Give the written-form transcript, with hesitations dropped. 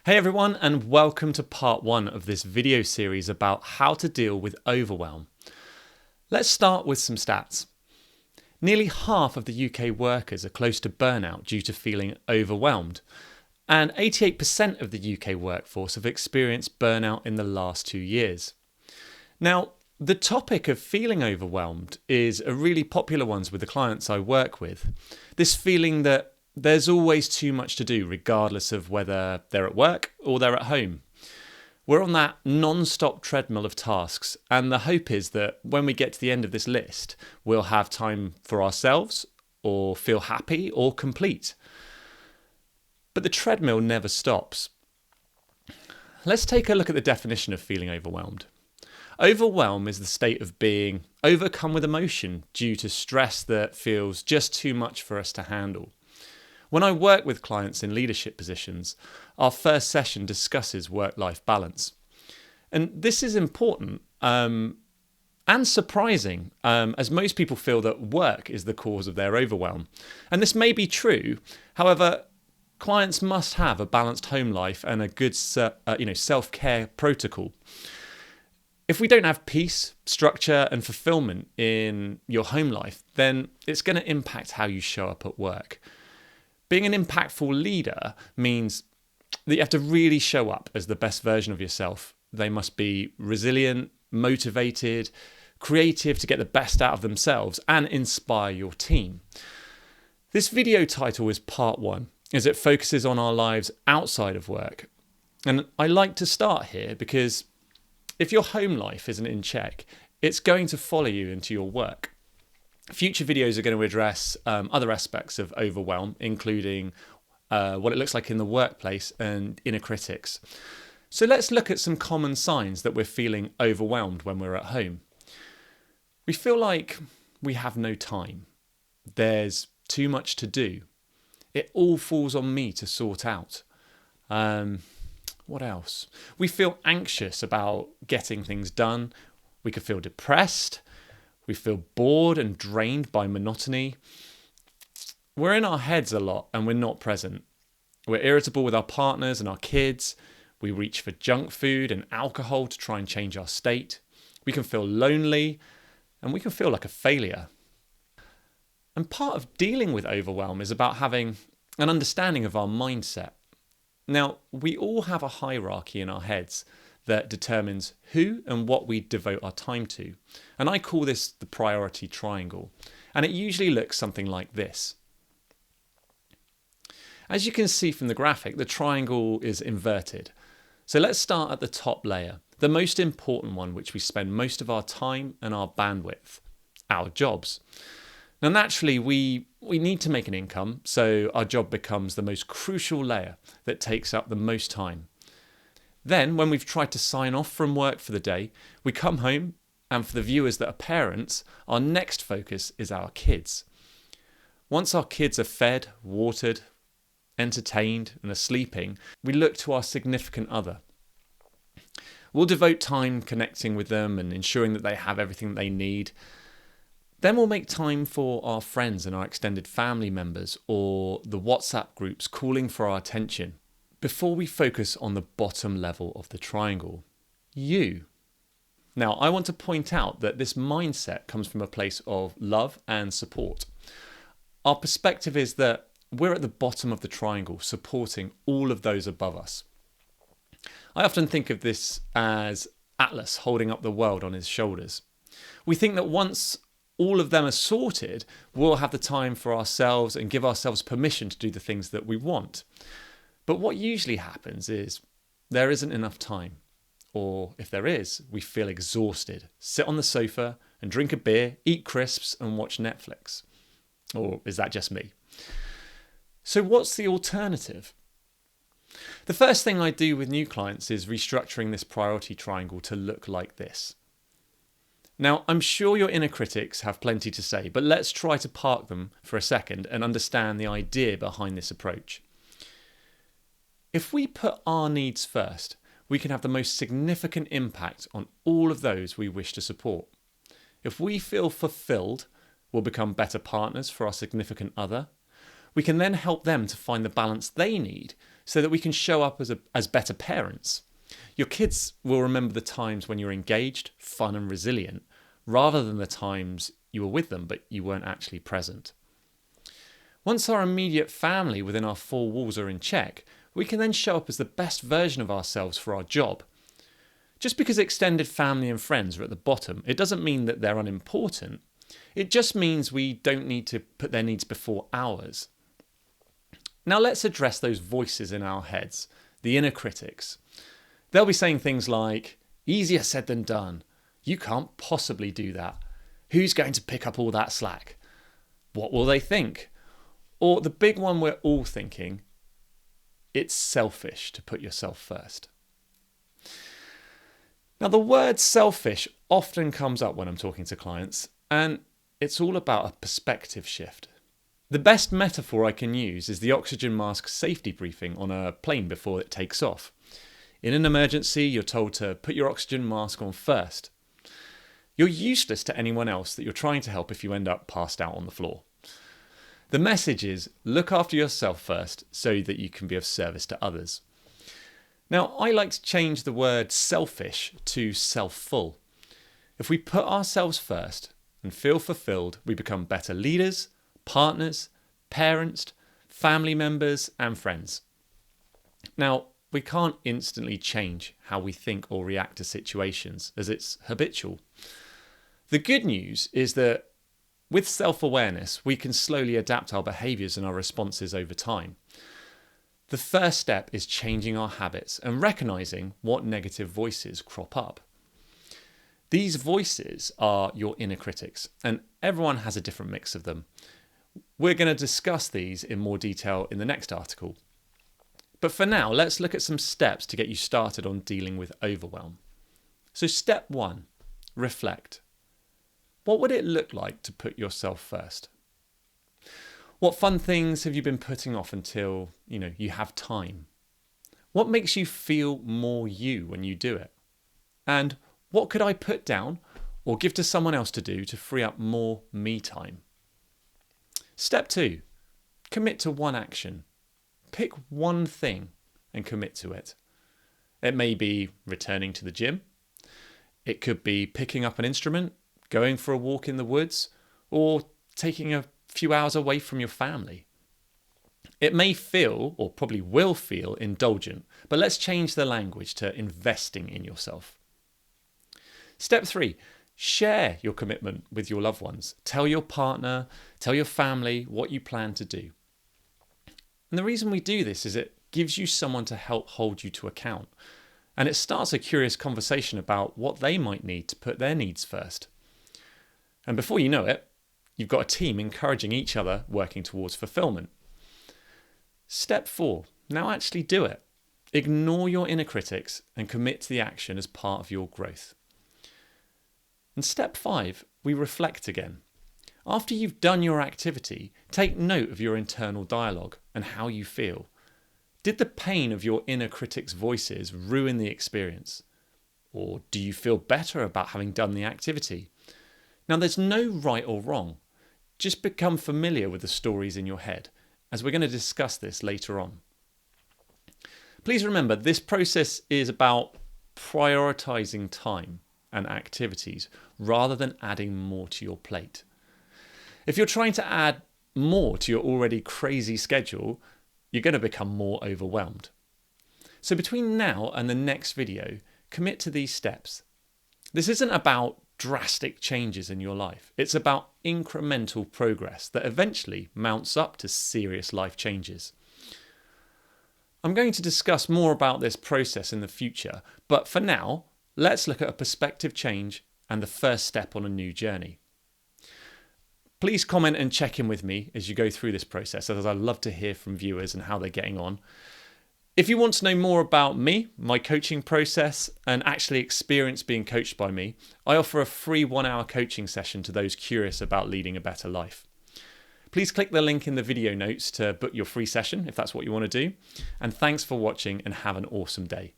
Hey everyone, and welcome to part one of this video series about how to deal with overwhelm. Let's start with some stats. Nearly half of the UK workers are close to burnout due to feeling overwhelmed, and 88% of the UK workforce have experienced burnout in the last 2 years. Now, the topic of feeling overwhelmed is a really popular one with the clients I work with. This feeling that there's always too much to do, regardless of whether they're at work or they're at home. We're on that non-stop treadmill of tasks, and the hope is that when we get to the end of this list, we'll have time for ourselves, or feel happy or complete. But the treadmill never stops. Let's take a look at the definition of feeling overwhelmed. Overwhelm is the state of being overcome with emotion due to stress that feels just too much for us to handle. When I work with clients in leadership positions, our first session discusses work-life balance. And this is important and surprising, as most people feel that work is the cause of their overwhelm. And this may be true. However, clients must have a balanced home life and a good self-care protocol. If we don't have peace, structure and fulfillment in your home life, then it's going to impact how you show up at work. Being an impactful leader means that you have to really show up as the best version of yourself. They must be resilient, motivated, creative to get the best out of themselves and inspire your team. This video title is part one, as it focuses on our lives outside of work. And I like to start here because if your home life isn't in check, it's going to follow you into your work. Future videos are going to address other aspects of overwhelm, including what it looks like in the workplace and inner critics. So let's look at some common signs that we're feeling overwhelmed when we're at home. We feel like we have no time. There's too much to do. It all falls on me to sort out. What else? We feel anxious about getting things done. We could feel depressed. We feel bored and drained by monotony. We're in our heads a lot and we're not present. We're irritable with our partners and our kids. We reach for junk food and alcohol to try and change our state. We can feel lonely and we can feel like a failure. And part of dealing with overwhelm is about having an understanding of our mindset. Now, we all have a hierarchy in our heads that determines who and what we devote our time to. And I call this the priority triangle. And it usually looks something like this. As you can see from the graphic, the triangle is inverted. So let's start at the top layer, the most important one, which we spend most of our time and our bandwidth, our jobs. Now, naturally, we need to make an income, so our job becomes the most crucial layer that takes up the most time. Then, when we've tried to sign off from work for the day, we come home, and for the viewers that are parents, our next focus is our kids. Once our kids are fed, watered, entertained, and are sleeping, we look to our significant other. We'll devote time connecting with them and ensuring that they have everything they need. Then we'll make time for our friends and our extended family members or the WhatsApp groups calling for our attention. Before we focus on the bottom level of the triangle, you. Now, I want to point out that this mindset comes from a place of love and support. Our perspective is that we're at the bottom of the triangle, supporting all of those above us. I often think of this as Atlas holding up the world on his shoulders. We think that once all of them are sorted, we'll have the time for ourselves and give ourselves permission to do the things that we want. But what usually happens is there isn't enough time. Or if there is, we feel exhausted, sit on the sofa and drink a beer, eat crisps and watch Netflix. Or is that just me? So what's the alternative? The first thing I do with new clients is restructuring this priority triangle to look like this. Now, I'm sure your inner critics have plenty to say, but let's try to park them for a second and understand the idea behind this approach. If we put our needs first, we can have the most significant impact on all of those we wish to support. If we feel fulfilled, we'll become better partners for our significant other. We can then help them to find the balance they need so that we can show up as better parents. Your kids will remember the times when you're engaged, fun and resilient, rather than the times you were with them but you weren't actually present. Once our immediate family within our four walls are in check, we can then show up as the best version of ourselves for our job. Just because extended family and friends are at the bottom, it doesn't mean that they're unimportant. It just means we don't need to put their needs before ours. Now let's address those voices in our heads, the inner critics. They'll be saying things like, easier said than done. You can't possibly do that. Who's going to pick up all that slack? What will they think? Or the big one we're all thinking, it's selfish to put yourself first. Now the word selfish often comes up when I'm talking to clients, and it's all about a perspective shift. The best metaphor I can use is the oxygen mask safety briefing on a plane before it takes off. In an emergency, you're told to put your oxygen mask on first. You're useless to anyone else that you're trying to help if you end up passed out on the floor. The message is, look after yourself first so that you can be of service to others. Now, I like to change the word selfish to self-full. If we put ourselves first and feel fulfilled, we become better leaders, partners, parents, family members, and friends. Now, we can't instantly change how we think or react to situations, as it's habitual. The good news is that with self-awareness, we can slowly adapt our behaviours and our responses over time. The first step is changing our habits and recognising what negative voices crop up. These voices are your inner critics, and everyone has a different mix of them. We're going to discuss these in more detail in the next article. But for now, let's look at some steps to get you started on dealing with overwhelm. So step 1, reflect. What would it look like to put yourself first? What fun things have you been putting off until, you have time? What makes you feel more you when you do it? And what could I put down or give to someone else to do to free up more me time? Step 2, commit to one action. Pick one thing and commit to it. It may be returning to the gym. It could be picking up an instrument, going for a walk in the woods, or taking a few hours away from your family. It may feel, or probably will feel, indulgent, but let's change the language to investing in yourself. Step 3, share your commitment with your loved ones. Tell your partner, tell your family what you plan to do. And the reason we do this is it gives you someone to help hold you to account. And it starts a curious conversation about what they might need to put their needs first. And before you know it, you've got a team encouraging each other working towards fulfillment. Step 4, now actually do it. Ignore your inner critics and commit to the action as part of your growth. And step 5, we reflect again. After you've done your activity, take note of your internal dialogue and how you feel. Did the pain of your inner critics' voices ruin the experience? Or do you feel better about having done the activity? Now, there's no right or wrong. Just become familiar with the stories in your head, as we're going to discuss this later on. Please remember, this process is about prioritizing time and activities rather than adding more to your plate. If you're trying to add more to your already crazy schedule, you're going to become more overwhelmed. So between now and the next video, commit to these steps. This isn't about drastic changes in your life. It's about incremental progress that eventually mounts up to serious life changes. I'm going to discuss more about this process in the future, but for now, let's look at a perspective change and the first step on a new journey. Please comment and check in with me as you go through this process, as I love to hear from viewers and how they're getting on. If you want to know more about me, my coaching process, and actually experience being coached by me, I offer a free 1-hour coaching session to those curious about leading a better life. Please click the link in the video notes to book your free session if that's what you want to do. And thanks for watching and have an awesome day.